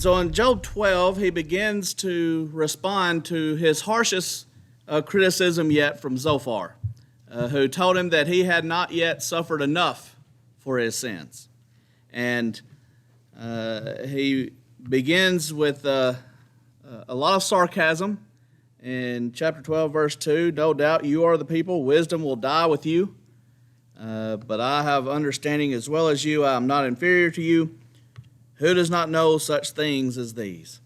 so in Job 12, he begins to respond to his harshest criticism yet from Zophar, who told him that he had not yet suffered enough for his sins. And he begins with a lot of sarcasm. In chapter 12, verse 2, no doubt you are the people, wisdom will die with you. But I have understanding as well as you, I am not inferior to you. Who does not know such things as these?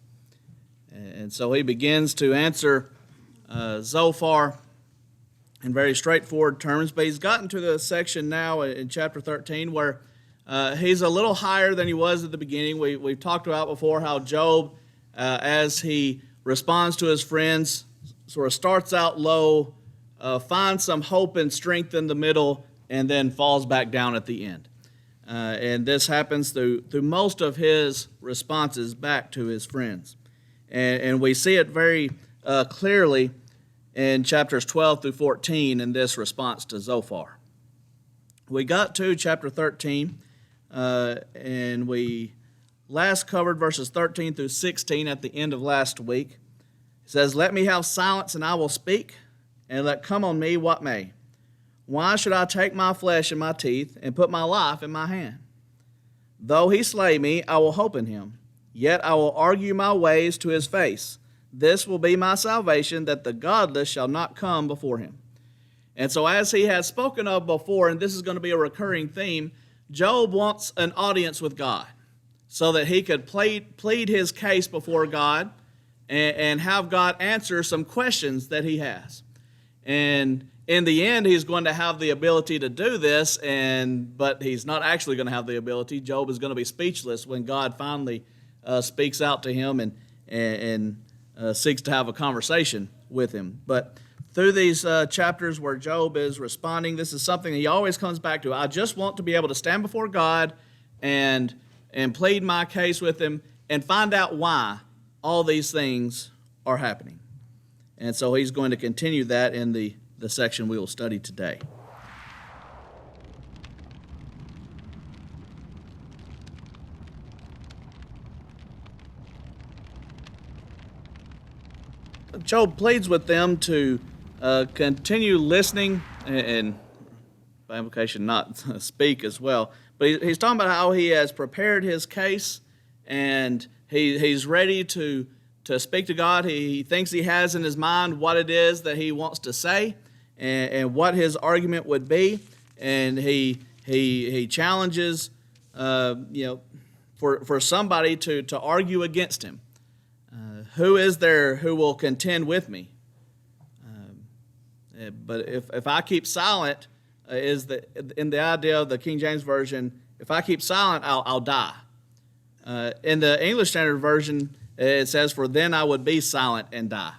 And so he begins to answer Zophar in very straightforward terms, but he's gotten to the section now in chapter 13 where he's a little higher than he was at the beginning. We've talked about before how Job, as he responds to his friends, sort of starts out low, finds some hope and strength in the middle, and then falls back down at the end. And this happens through most of his responses back to his friends. And we see it very clearly in chapters 12 through 14 in this response to Zophar. We got to chapter 13, and we last covered verses 13 through 16 at the end of last week. It says, let me have silence and I will speak, and let come on me what may. Why should I take my flesh in my teeth and put my life in my hand? Though he slay me, I will hope in him. Yet I will argue my ways to his face. This will be my salvation, that the godless shall not come before him. And so as he has spoken of before, and this is going to be a recurring theme, Job wants an audience with God so that he could plead his case before God and have God answer some questions that he has. And in the end, he's going to have the ability to do this, but he's not actually going to have the ability. Job is going to be speechless when God finally speaks out to him and seeks to have a conversation with him. But through these chapters where Job is responding, this is something he always comes back to. I just want to be able to stand before God and plead my case with him and find out why all these things are happening. And so he's going to continue that in the section we will study today. Job pleads with them to continue listening and by implication not speak as well. But he's talking about how he has prepared his case and he's ready to speak to God. He thinks he has in his mind what it is that he wants to say and what his argument would be, and he challenges for somebody to argue against him. Who is there who will contend with me? But if I keep silent, in the idea of the King James Version, if I keep silent, I'll die. In the English Standard Version, it says, "For then I would be silent and die."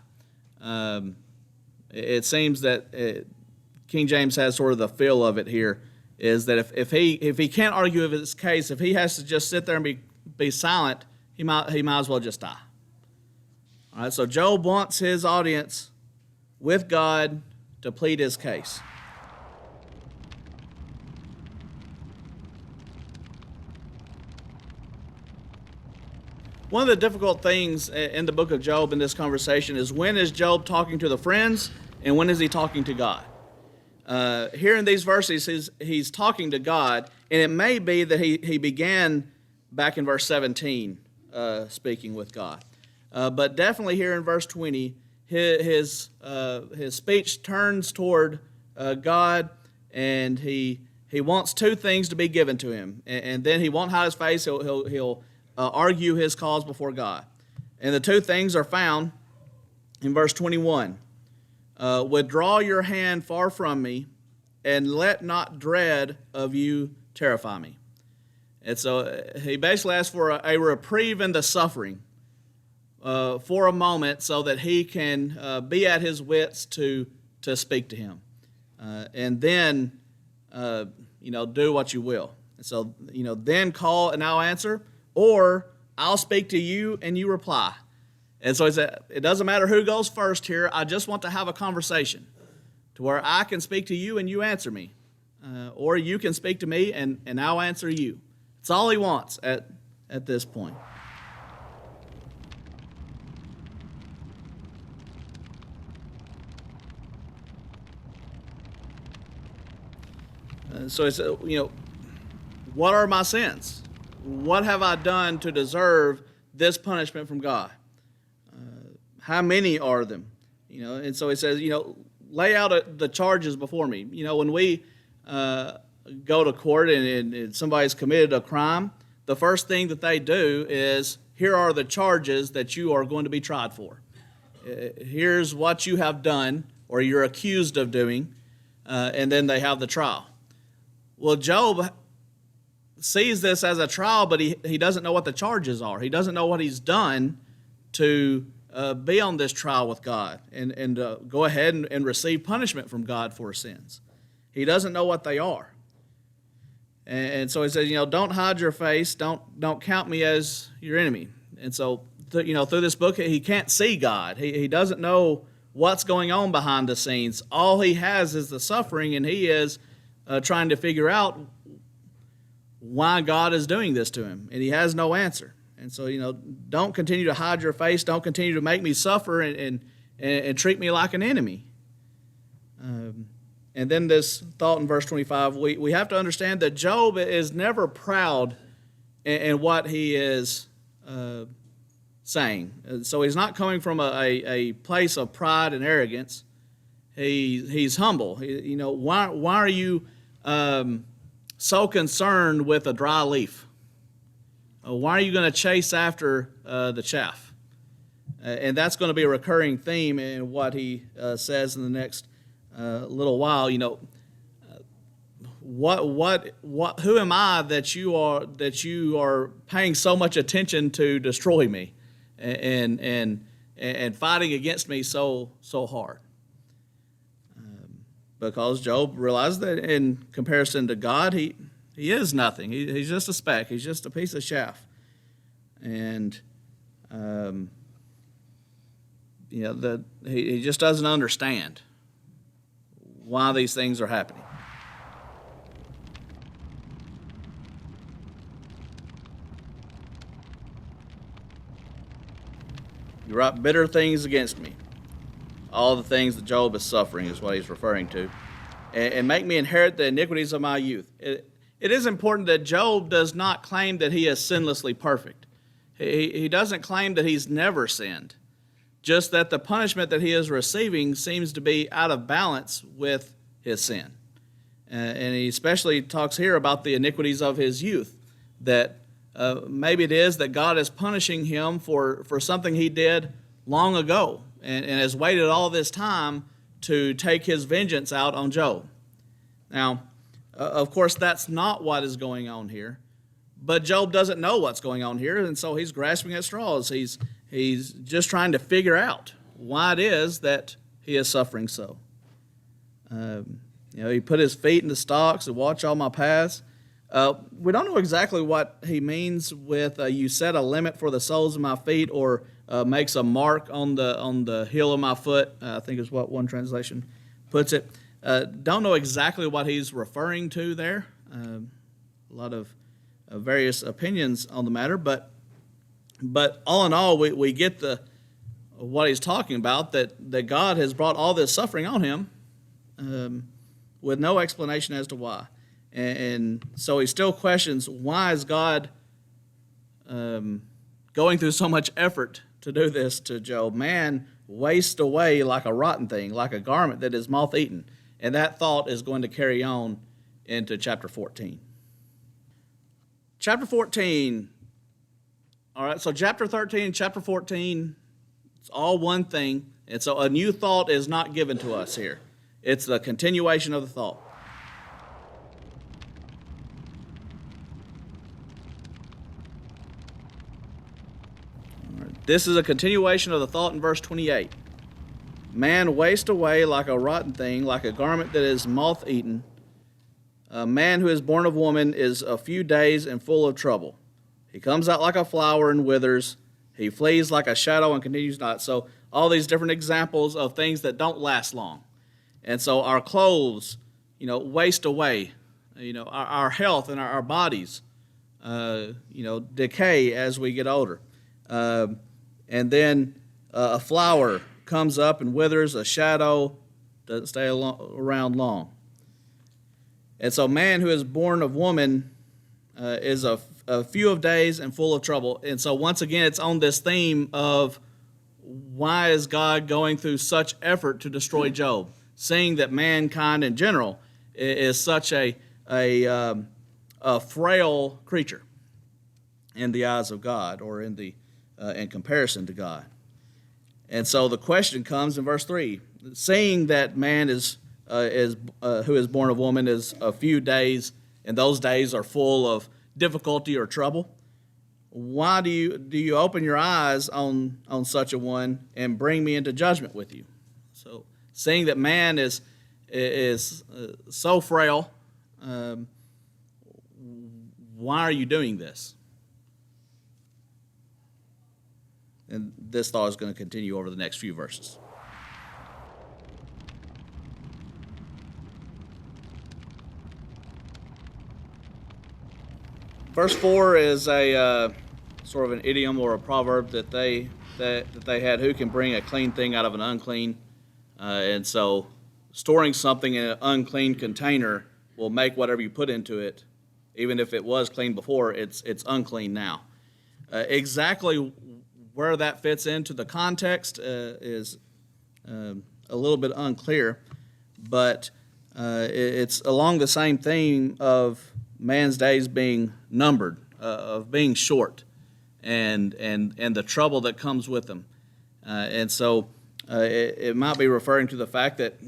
It seems that King James has sort of the feel of it here, is that if he can't argue of his case, if he has to just sit there and be silent, he might as well just die. All right, so Job wants his audience with God to plead his case. One of the difficult things in the book of Job in this conversation is, when is Job talking to the friends and when is he talking to God? Here in these verses, he's talking to God, and it may be that he began back in verse 17 speaking with God. But definitely here in verse 20, his speech turns toward God, and he wants two things to be given to him, and then he won't hide his face. He'll argue his cause before God. And the two things are found in verse 21. Withdraw your hand far from me, and let not dread of you terrify me. And so he basically asks for a reprieve in the suffering for a moment so that he can be at his wits to speak to him. And then, do what you will. And so, then call and I'll answer, or I'll speak to you and you reply. And so he said, it doesn't matter who goes first here. I just want to have a conversation to where I can speak to you and you answer me. Or you can speak to me and I'll answer you. It's all he wants at this point. So it's, what are my sins? What have I done to deserve this punishment from God? How many are them? And so it says, lay out the charges before me. When we go to court and somebody's committed a crime, the first thing that they do is, here are the charges that you are going to be tried for. Here's what you have done or you're accused of doing, and then they have the trial. Well, Job sees this as a trial, but he doesn't know what the charges are. He doesn't know what he's done to be on this trial with God and go ahead and receive punishment from God for his sins. He doesn't know what they are. And so he says, don't hide your face. Don't count me as your enemy. And so, through this book, he can't see God. He doesn't know what's going on behind the scenes. All he has is the suffering, and he is trying to figure out why God is doing this to him, and he has no answer. And so, don't continue to hide your face. Don't continue to make me suffer and treat me like an enemy. And then this thought in verse 25, we have to understand that Job is never proud in what he is saying. So he's not coming from a place of pride and arrogance. He's humble. Why are you so concerned with a dry leaf? Why are you going to chase after the chaff? And that's going to be a recurring theme in what he says in the next little while. Who am I that you are paying so much attention to destroy me and fighting against me so hard? Because Job realized that in comparison to God, he is nothing. He's just a speck. He's just a piece of chaff. And he just doesn't understand why these things are happening. You write bitter things against me. All the things that Job is suffering is what he's referring to. And make me inherit the iniquities of my youth. It is important that Job does not claim that he is sinlessly perfect. He doesn't claim that he's never sinned. Just that the punishment that he is receiving seems to be out of balance with his sin. And he especially talks here about the iniquities of his youth, that maybe it is that God is punishing him for something he did long ago and has waited all this time to take his vengeance out on Job. Now, of course, that's not what is going on here, but Job doesn't know what's going on here, and so he's grasping at straws. He's just trying to figure out why it is that he is suffering so. He put his feet in the stocks and watch all my paths. We don't know exactly what he means with you set a limit for the soles of my feet, or makes a mark on the heel of my foot, I think is what one translation puts it. Don't know exactly what he's referring to there. A lot of various opinions on the matter, but all in all, we get what he's talking about, that God has brought all this suffering on him with no explanation as to why. And so he still questions, why is God going through so much effort to do this to Job? Man wastes away like a rotten thing, like a garment that is moth-eaten. And that thought is going to carry on into chapter 14. Chapter 14, all right, so chapter 13 and chapter 14, it's all one thing. And so a new thought is not given to us here. It's the continuation of the thought. This is a continuation of the thought in verse 28. Man wastes away like a rotten thing, like a garment that is moth-eaten. A man who is born of woman is a few days and full of trouble. He comes out like a flower and withers. He flees like a shadow and continues not. So all these different examples of things that don't last long. And so our clothes, waste away. Our health and our bodies, decay as we get older. And then a flower comes up and withers, a shadow doesn't stay around long. And so man who is born of woman is a few of days and full of trouble. And so once again, it's on this theme of why is God going through such effort to destroy Job, seeing that mankind in general is such a frail creature in the eyes of God, or in comparison to God. And so the question comes in verse 3: seeing that man who is born of woman is a few days, and those days are full of difficulty or trouble, why do you open your eyes on such a one and bring me into judgment with you? So, seeing that man is so frail, why are you doing this? And this thought is going to continue over the next few verses. Verse 4 is a sort of an idiom or a proverb that they had: who can bring a clean thing out of an unclean? And so storing something in an unclean container will make whatever you put into it, even if it was clean before, it's unclean now. Exactly where that fits into the context is a little bit unclear, but it's along the same theme of man's days being numbered, of being short, and the trouble that comes with them. And so it might be referring to the fact that,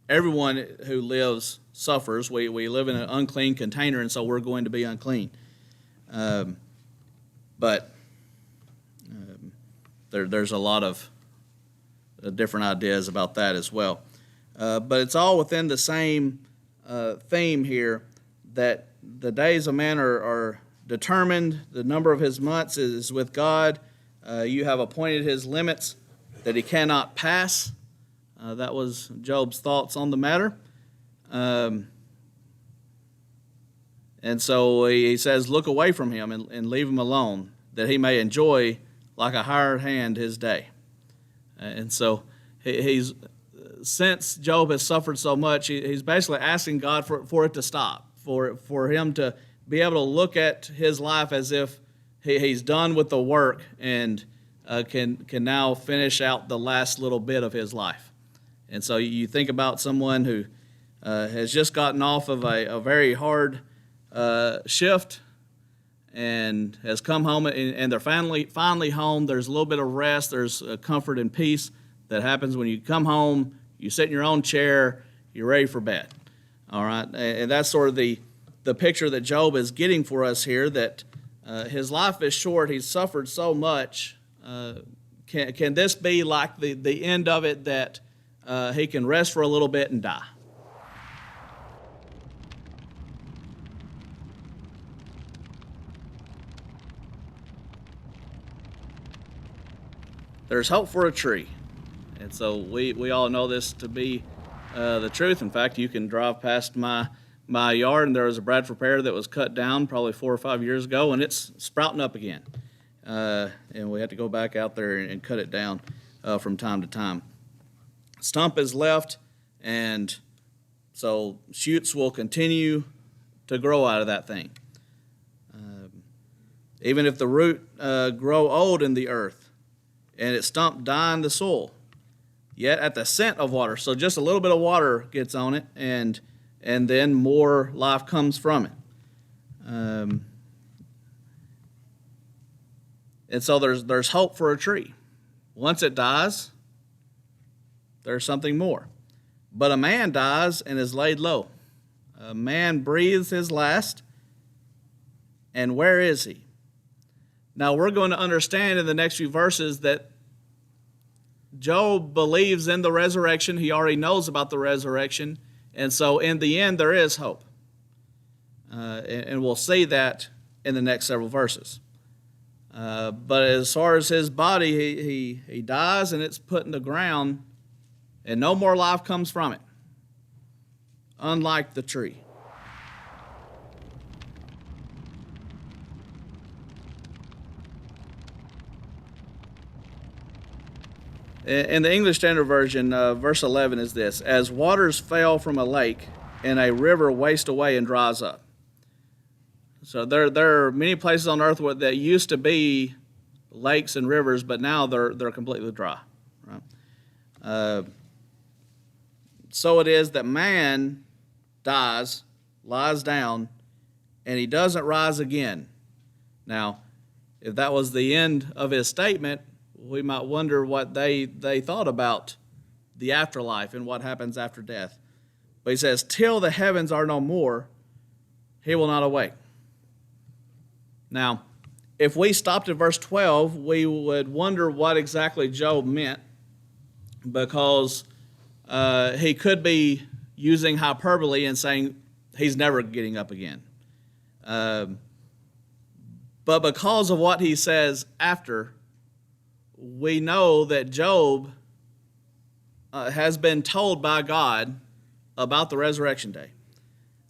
everyone who lives suffers. We live in an unclean container, and so we're going to be unclean. But there's a lot of different ideas about that as well. But it's all within the same theme here, that the days of man are determined. The number of his months is with God. You have appointed his limits that he cannot pass. That was Job's thoughts on the matter. And so he says, look away from him and leave him alone, that he may enjoy like a hired hand his day. And so since Job has suffered so much, he's basically asking God for it to stop, for him to be able to look at his life as if he's done with the work and can now finish out the last little bit of his life. And so you think about someone who has just gotten off of a very hard shift and has come home, and they're finally home. There's a little bit of rest. There's comfort and peace that happens when you come home. You sit in your own chair. You're ready for bed. All right, and that's sort of the picture that Job is getting for us here, that his life is short. He's suffered so much. Can this be like the end of it, that he can rest for a little bit and die? There's hope for a tree. And so we all know this to be the truth. In fact, you can drive past my yard, and there was a Bradford pear that was cut down probably 4 or 5 years ago, and it's sprouting up again. And we have to go back out there and cut it down from time to time. Stump is left, and so shoots will continue to grow out of that thing. Even if the root grow old in the earth, and its stump die in the soil, yet at the scent of water, so just a little bit of water gets on it, and then more life comes from it. And so there's hope for a tree. Once it dies, there's something more. But a man dies and is laid low. A man breathes his last, and where is he? Now we're going to understand in the next few verses that Job believes in the resurrection. He already knows about the resurrection. And so in the end, there is hope. And we'll see that in the next several verses. But as far as his body, he dies and it's put in the ground, and no more life comes from it, unlike the tree. In the English Standard Version, verse 11 is this: as waters fail from a lake, and a river wastes away and dries up. So there are many places on earth where that used to be lakes and rivers, but now they're completely dry. Right? So it is that man dies, lies down, and he doesn't rise again. Now, if that was the end of his statement, we might wonder what they thought about the afterlife and what happens after death. But he says, till the heavens are no more, he will not awake. Now, if we stopped at verse 12, we would wonder what exactly Job meant, because he could be using hyperbole and saying he's never getting up again. But because of what he says after, we know that Job has been told by God about the resurrection day,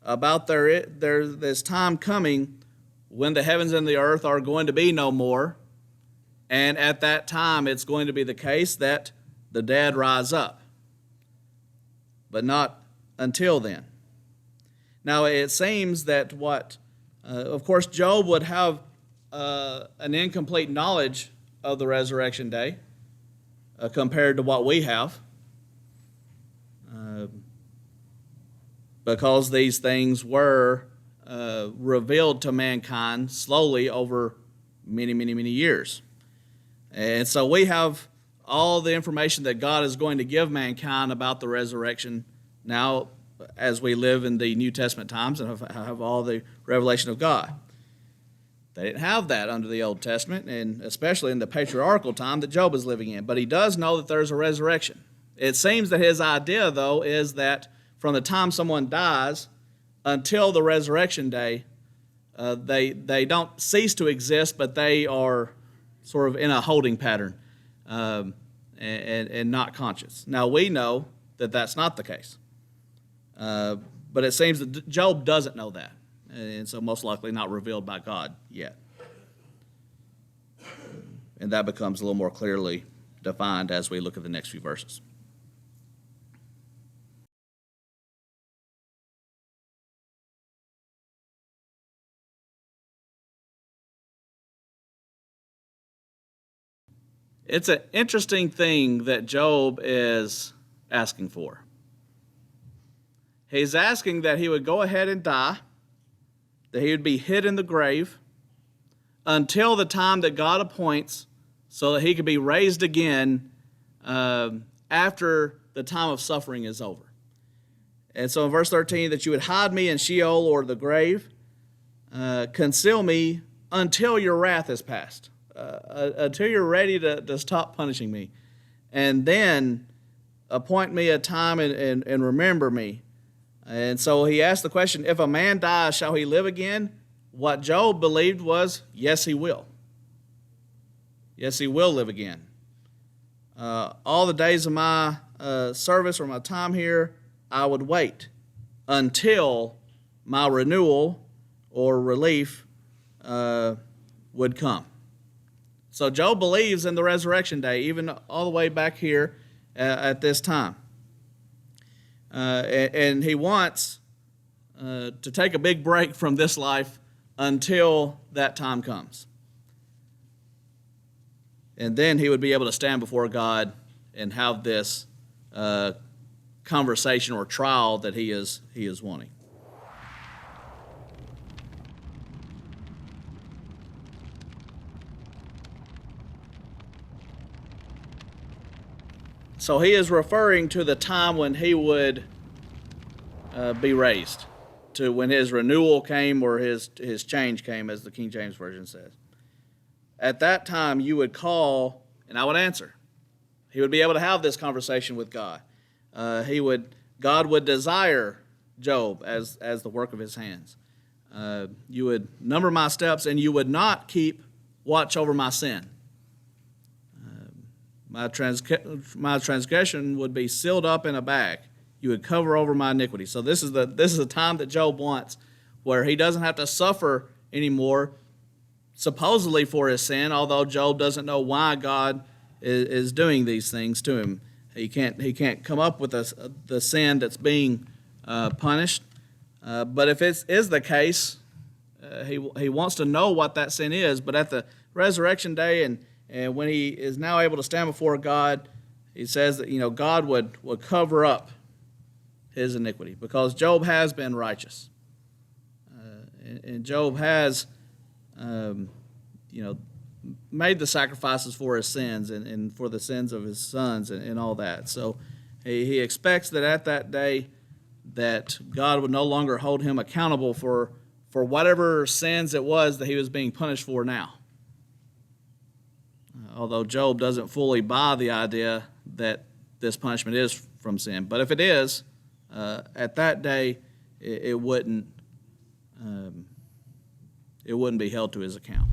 about there's time coming when the heavens and the earth are going to be no more, and at that time it's going to be the case that the dead rise up, but not until then. Now it seems that of course Job would have an incomplete knowledge of the resurrection day compared to what we have, because these things were revealed to mankind slowly over many, many, many years. And so we have all the information that God is going to give mankind about the resurrection now as we live in the New Testament times and have all the revelation of God. They didn't have that under the Old Testament, and especially in the patriarchal time that Job is living in. But he does know that there's a resurrection. It seems that his idea, though, is that from the time someone dies until the resurrection day, they don't cease to exist, but they are sort of in a holding pattern and not conscious. Now, we know that that's not the case. But it seems that Job doesn't know that, and so most likely not revealed by God yet. And that becomes a little more clearly defined as we look at the next few verses. It's an interesting thing that Job is asking for. He's asking that he would go ahead and die, that he would be hid in the grave until the time that God appoints so that he could be raised again after the time of suffering is over. And so in verse 13, that you would hide me in Sheol or the grave, conceal me until your wrath is past, until you're ready to stop punishing me. And then appoint me a time and remember me. And so he asked the question, if a man dies, shall he live again? What Job believed was, yes, he will. Yes, he will live again. All the days of my service or my time here, I would wait until my renewal or relief would come. So Job believes in the resurrection day, even all the way back here at this time. And he wants to take a big break from this life until that time comes. And then he would be able to stand before God and have this conversation or trial that he is wanting. So he is referring to the time when he would be raised, to when his renewal came or his change came, as the King James Version says. At that time you would call, and I would answer. He would be able to have this conversation with God. God would desire Job as the work of his hands. You would number my steps, and you would not keep watch over my sin. My transgression would be sealed up in a bag. You would cover over my iniquity. So this is the time that Job wants, where he doesn't have to suffer anymore, supposedly for his sin, although Job doesn't know why God is doing these things to him. He can't come up with the sin that's being punished. But if it is the case, he wants to know what that sin is. But at the resurrection day and when he is now able to stand before God, he says that God would cover up his iniquity because Job has been righteous. And Job has made the sacrifices for his sins and for the sins of his sons and all that. So he expects that at that day that God would no longer hold him accountable for whatever sins it was that he was being punished for now. Although Job doesn't fully buy the idea that this punishment is from sin. But if it is, at that day, it wouldn't be held to his account.